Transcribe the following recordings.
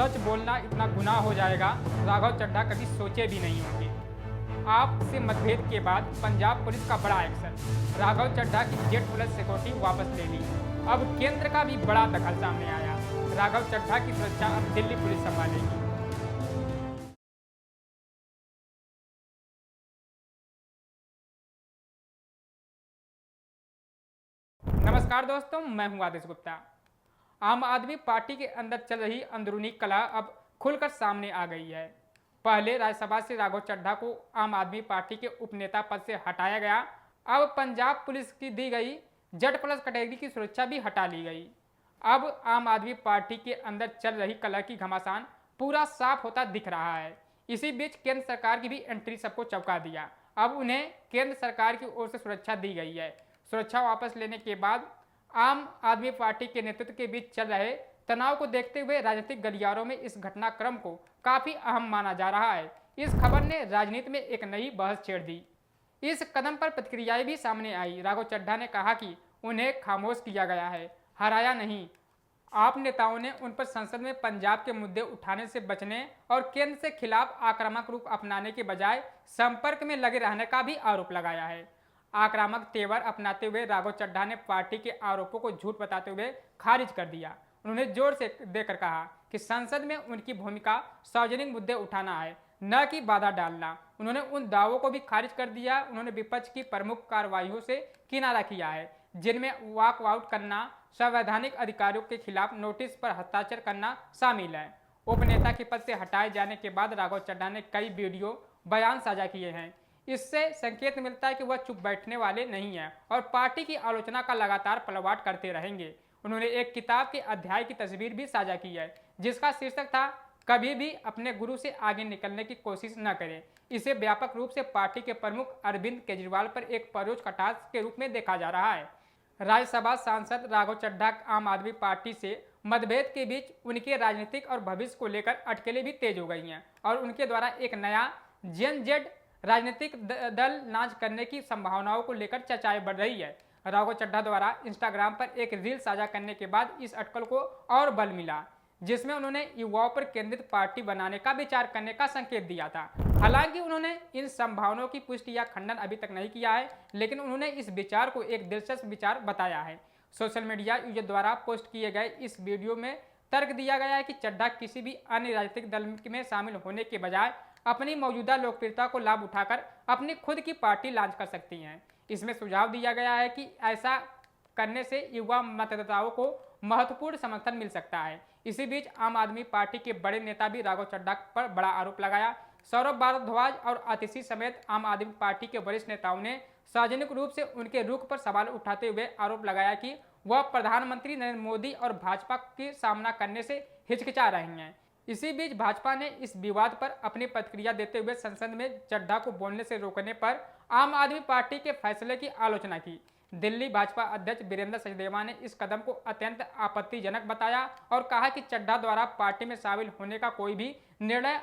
सच बोलना इतना गुनाह हो जाएगा, राघव चड्ढा कभी सोचे भी नहीं होंगे। आपसे मतभेद के बाद पंजाब पुलिस का बड़ा एक्शन, राघव चड्ढा की जेट प्लस सिक्योरिटी वापस ले ली। अब केंद्र का भी बड़ा दखल सामने आया, राघव चड्ढा की सुरक्षा अब दिल्ली पुलिस संभालेगी। नमस्कार दोस्तों, मैं हूं आदेश गुप्ता। आम आदमी पार्टी के अंदर चल रही अंदरूनी कलह अब खुलकर सामने आ गई है। पहले राज्यसभा से राघव चड्ढा को आम आदमी पार्टी के उपनेता पद से हटाया गया, अब पंजाब पुलिस की दी गई जेड प्लस कैटेगरी की सुरक्षा भी हटा ली गई। अब आम आदमी पार्टी के अंदर चल रही कलह की घमासान पूरा साफ होता दिख रहा है। इसी बीच केंद्र सरकार की भी एंट्री सबको चौंका दिया। अब उन्हें केंद्र सरकार की ओर से सुरक्षा दी गई है। सुरक्षा वापस लेने के बाद आम आदमी पार्टी के नेतृत्व के बीच चल रहे तनाव को देखते हुए राजनीतिक गलियारों में इस घटनाक्रम को काफी अहम माना जा रहा है। इस खबर ने राजनीति में एक नई बहस छेड़ दी। इस कदम पर प्रतिक्रियाएं भी सामने आई। राघव चड्ढा ने कहा कि उन्हें खामोश किया गया है, हराया नहीं। आप नेताओं ने उन पर संसद में पंजाब के मुद्दे उठाने से बचने और केंद्र से खिलाफ आक्रामक रूप अपनाने के बजाय संपर्क में लगे रहने का भी आरोप लगाया है। आक्रामक तेवर अपनाते हुए राघव चड्ढा ने पार्टी के आरोपों को झूठ बताते हुए खारिज कर दिया। उन्होंने जोर से देकर कहा कि संसद में उनकी भूमिका सार्वजनिक मुद्दे उठाना है, न कि बाधा डालना। उन्होंने उन दावों को भी खारिज कर दिया। उन्होंने विपक्ष की प्रमुख कार्रवाइयों से किनारा किया है, जिनमें वॉकआउट करना, संवैधानिक अधिकारियों के खिलाफ नोटिस पर हस्ताक्षर करना शामिल है। उपनेता के पद से हटाए जाने के बाद राघव चड्ढा ने कई वीडियो बयान साझा किए हैं। इससे संकेत मिलता है कि वह चुप बैठने वाले नहीं हैं और पार्टी की आलोचना का लगातार पलवाट करते रहेंगे। उन्होंने एक किताब के अध्याय की तस्वीर भी साझा की है, जिसका शीर्षक था, कभी भी अपने गुरु से आगे निकलने की कोशिश न करें। इसे व्यापक रूप से पार्टी के प्रमुख अरविंद केजरीवाल पर एक परोक्ष कटाक्ष के रूप में देखा जा रहा है। राज्यसभा सांसद राघव चड्ढा आम आदमी पार्टी से मतभेद के बीच उनके राजनीतिक और भविष्य को लेकर अटकलें भी तेज हो गई हैं और उनके द्वारा एक नया जेनजेड राजनीतिक दल नाच करने की संभावनाओं को लेकर चर्चाएं बढ़ रही है। राघव चड्ढा द्वारा इंस्टाग्राम पर एक रील साझा करने के बाद इस अटकल को और बल मिला, जिसमें उन्होंने युवाओं पर केंद्रित पार्टी बनाने का विचार करने का संकेत दिया था। हालांकि उन्होंने इन संभावनाओं की पुष्टि या खंडन अभी तक नहीं किया है, लेकिन उन्होंने इस विचार को एक दिलचस्प विचार बताया है। सोशल मीडिया यूजर द्वारा पोस्ट किए गए इस वीडियो में तर्क दिया गया है कि चड्ढा किसी भी अन्य राजनीतिक दल में शामिल होने के बजाय अपनी मौजूदा लोकप्रियता को लाभ उठाकर अपनी खुद की पार्टी लॉन्च कर सकती हैं। इसमें सुझाव दिया गया है कि ऐसा करने से युवा मतदाताओं को महत्वपूर्ण समर्थन मिल सकता है। इसी बीच आम आदमी पार्टी के बड़े नेता भी राघव चड्ढा पर बड़ा आरोप लगाया। सौरभ भारद्वाज और आतिशी समेत आम आदमी पार्टी के वरिष्ठ नेताओं ने सार्वजनिक रूप से उनके रुख पर सवाल उठाते हुए आरोप लगाया कि वह प्रधानमंत्री नरेंद्र मोदी और भाजपा के सामना करने से हिचकिचा रहे हैं। इसी बीच भाजपा ने इस विवाद पर अपनी प्रतिक्रिया देते हुए संसद में चड्ढा को बोलने से रोकने पर आम आदमी पार्टी के फैसले की आलोचना की। दिल्ली भाजपा अध्यक्ष वीरेंद्र सचदेवा ने इस कदम को अत्यंत आपत्तिजनक बताया और कहा कि चड्ढा द्वारा पार्टी में शामिल होने का कोई भी निर्णय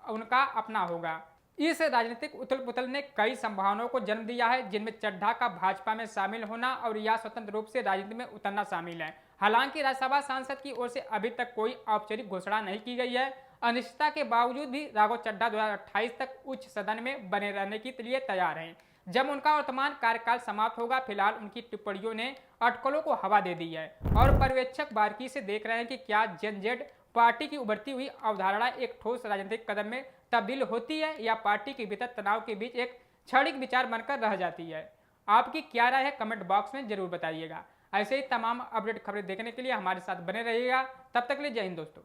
उनका अपना होगा। इस राजनीतिक उथल पुथल ने कई संभावनाओं को जन्म दिया है, जिनमें चड्ढा का भाजपा में शामिल होना और या स्वतंत्र रूप से राजनीति में उतरना शामिल है। हालांकि राज्यसभा सांसद की ओर से अभी तक कोई औपचारिक घोषणा नहीं की गई है। अनिश्चितता के बावजूद भी राघव चड्ढा 2028 तक उच्च सदन में बने रहने के लिए तैयार हैं। जब उनका वर्तमान कार्यकाल समाप्त होगा, फिलहाल उनकी टिप्पणियों ने अटकलों को हवा दे दी है और पर्यवेक्षक बारीकी से देख रहे हैं कि क्या जेनजेड पार्टी की उभरती हुई अवधारणा एक ठोस राजनीतिक कदम में तब्दील होती है या पार्टी के भीतर तनाव के बीच एक क्षणिक विचार बनकर रह जाती है। आपकी क्या राय है, कमेंट बॉक्स में जरूर बताइएगा। ऐसे ही तमाम अपडेट खबरें देखने के लिए हमारे साथ बने रहिएगा। तब तक के लिए जय हिंद दोस्तों।